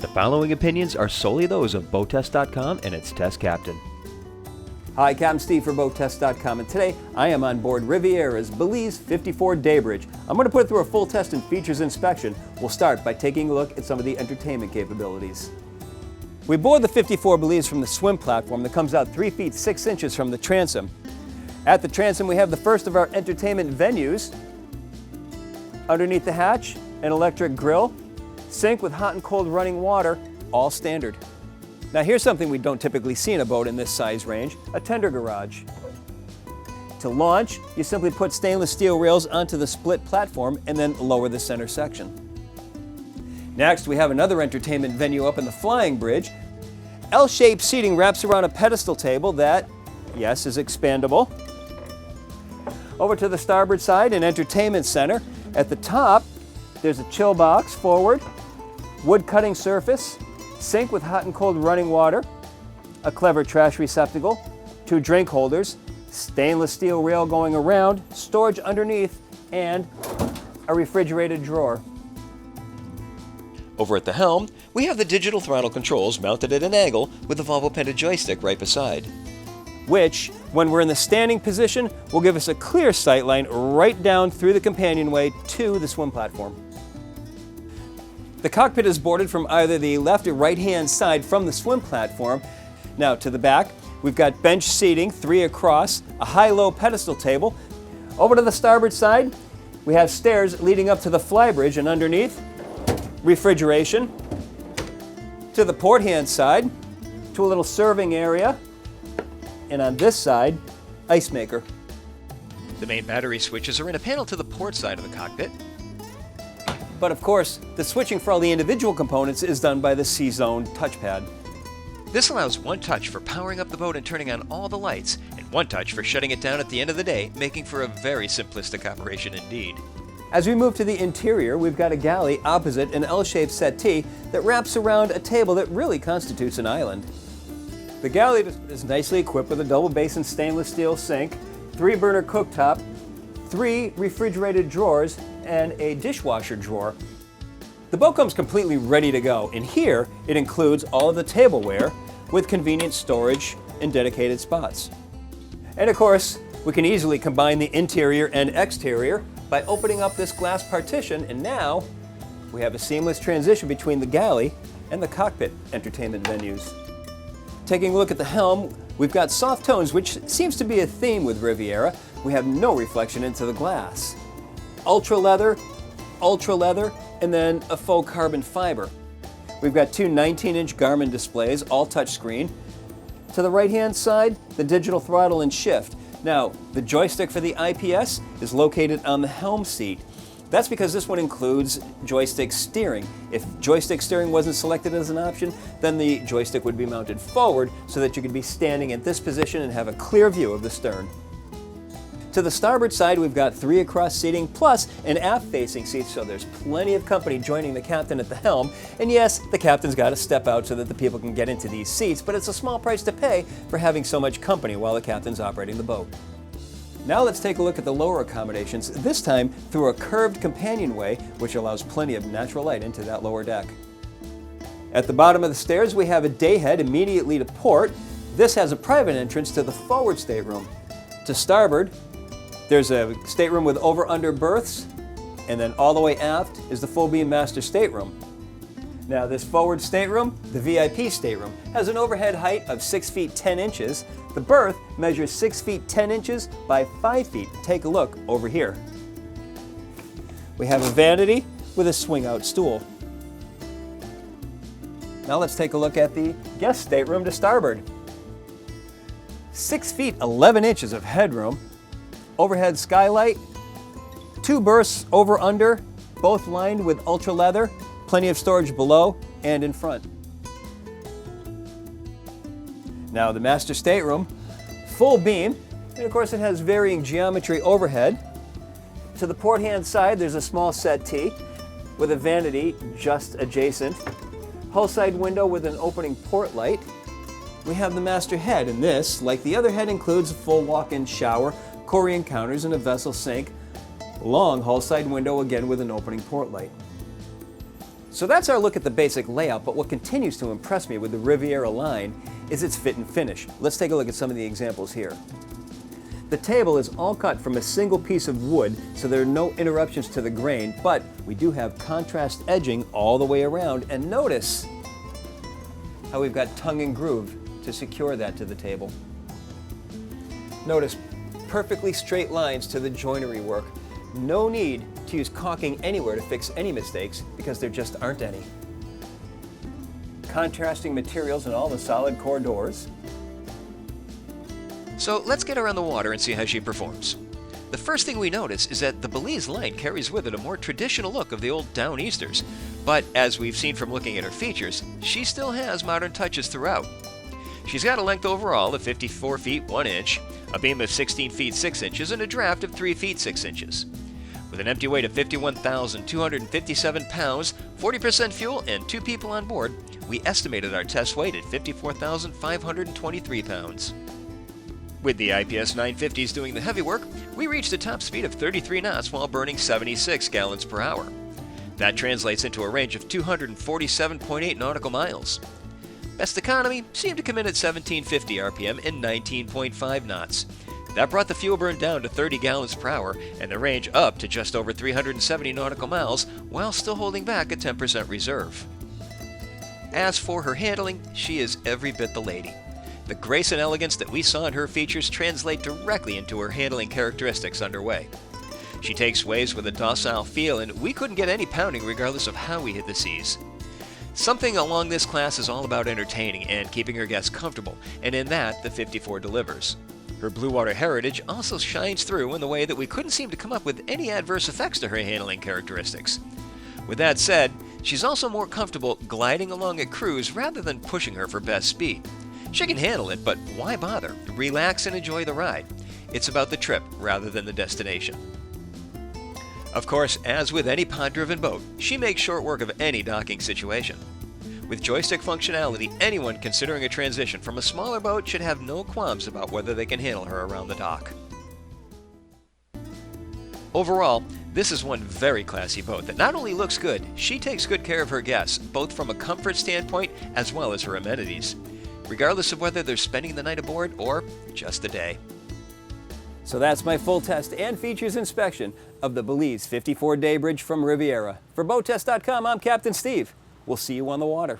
The following opinions are solely those of BoatTEST.com and its test captain. Hi, Captain Steve for BoatTEST.com, and today I am on board Riviera's Belize 54 Daybridge. I'm going to put it through a full test and features inspection. We'll start by taking a look at some of the entertainment capabilities. We board the 54 Belize from the swim platform that comes out 3 feet 6 inches from the transom. At the transom we have the first of our entertainment venues. Underneath the hatch, an electric grill, sink with hot and cold running water, all standard. Now here's something we don't typically see in a boat in this size range, a tender garage. To launch, you simply put stainless steel rails onto the split platform and then lower the center section. Next, we have another entertainment venue up in the flying bridge. L-shaped seating wraps around a pedestal table that, yes, is expandable. Over to the starboard side, an entertainment center. At the top, there's a chill box forward, wood cutting surface, sink with hot and cold running water, a clever trash receptacle, 2 drink holders, stainless steel rail going around, storage underneath, and a refrigerated drawer. Over at the helm, we have the digital throttle controls mounted at an angle with the Volvo-pended joystick right beside, which, when we're in the standing position, will give us a clear sight line right down through the companionway to the swim platform. The cockpit is boarded from either the left or right-hand side from the swim platform. Now to the back, we've got bench seating, 3 across, a high-low pedestal table. Over to the starboard side, we have stairs leading up to the flybridge, and underneath, refrigeration. To the port-hand side, to a little serving area, and on this side, ice maker. The main battery switches are in a panel to the port side of the cockpit. But of course, the switching for all the individual components is done by the C-Zone touchpad. This allows one touch for powering up the boat and turning on all the lights, and one touch for shutting it down at the end of the day, making for a very simplistic operation indeed. As we move to the interior, we've got a galley opposite an L-shaped settee that wraps around a table that really constitutes an island. The galley is nicely equipped with a double basin stainless steel sink, 3-burner cooktop, 3 refrigerated drawers, and a dishwasher drawer. The boat comes completely ready to go, and here it includes all of the tableware with convenient storage and dedicated spots. And of course, we can easily combine the interior and exterior by opening up this glass partition, and now we have a seamless transition between the galley and the cockpit entertainment venues. Taking a look at the helm, we've got soft tones, which seems to be a theme with Riviera. We have no reflection into the glass. Ultra leather, and then a faux carbon fiber. We've got 2 19-inch Garmin displays, all touchscreen. To the right-hand side, the digital throttle and shift. Now, the joystick for the IPS is located on the helm seat. That's because this one includes joystick steering. If joystick steering wasn't selected as an option, then the joystick would be mounted forward so that you could be standing at this position and have a clear view of the stern. To the starboard side, we've got 3 across seating plus an aft-facing seat, so there's plenty of company joining the captain at the helm. And yes, the captain's got to step out so that the people can get into these seats, but it's a small price to pay for having so much company while the captain's operating the boat. Now let's take a look at the lower accommodations, this time through a curved companionway, which allows plenty of natural light into that lower deck. At the bottom of the stairs, we have a dayhead immediately to port. This has a private entrance to the forward stateroom. To starboard, there's a stateroom with over-under berths, and then all the way aft is the full-beam master stateroom. Now this forward stateroom, the VIP stateroom, has an overhead height of 6 feet 10 inches. The berth measures 6 feet 10 inches by 5 feet. Take a look over here. We have a vanity with a swing-out stool. Now let's take a look at the guest stateroom to starboard. 6 feet 11 inches of headroom, overhead skylight, 2 berths over-under, both lined with ultra leather, plenty of storage below and in front. Now the master stateroom, full beam, and of course it has varying geometry overhead. To the port-hand side, there's a small settee with a vanity just adjacent. Hull side window with an opening port light. We have the master head, and this, like the other head, includes a full walk-in shower, Corian counters, and a vessel sink. Long hull side window again with an opening port light. So that's our look at the basic layout, but what continues to impress me with the Riviera line is its fit and finish. Let's take a look at some of the examples here. The table is all cut from a single piece of wood, so there are no interruptions to the grain, but we do have contrast edging all the way around, and notice how we've got tongue and groove to secure that to the table. Notice perfectly straight lines to the joinery work. No need to use caulking anywhere to fix any mistakes because there just aren't any. Contrasting materials in all the solid core doors. So let's get her on the water and see how she performs. The first thing we notice is that the Belize line carries with it a more traditional look of the old Downeasters, but as we've seen from looking at her features, she still has modern touches throughout. She's got a length overall of 54 feet 1 inch, a beam of 16 feet 6 inches, and a draft of 3 feet 6 inches. With an empty weight of 51,257 pounds, 40% fuel, and 2 people on board, we estimated our test weight at 54,523 pounds. With the IPS 950s doing the heavy work, we reached a top speed of 33 knots while burning 76 gallons per hour. That translates into a range of 247.8 nautical miles. Best economy seemed to come in at 1750 RPM and 19.5 knots. That brought the fuel burn down to 30 gallons per hour and the range up to just over 370 nautical miles while still holding back a 10% reserve. As for her handling, she is every bit the lady. The grace and elegance that we saw in her features translate directly into her handling characteristics underway. She takes waves with a docile feel, and we couldn't get any pounding regardless of how we hit the seas. Something along this class is all about entertaining and keeping her guests comfortable, and in that, the 54 delivers. Her blue water heritage also shines through in the way that we couldn't seem to come up with any adverse effects to her handling characteristics. With that said, she's also more comfortable gliding along at cruise rather than pushing her for best speed. She can handle it, but why bother? Relax and enjoy the ride. It's about the trip rather than the destination. Of course, as with any pod-driven boat, she makes short work of any docking situation. With joystick functionality, anyone considering a transition from a smaller boat should have no qualms about whether they can handle her around the dock. Overall, this is one very classy boat that not only looks good, she takes good care of her guests, both from a comfort standpoint as well as her amenities, regardless of whether they're spending the night aboard or just a day. So that's my full test and features inspection of the Belize 54 Daybridge from Riviera. For BoatTEST.com, I'm Captain Steve. We'll see you on the water.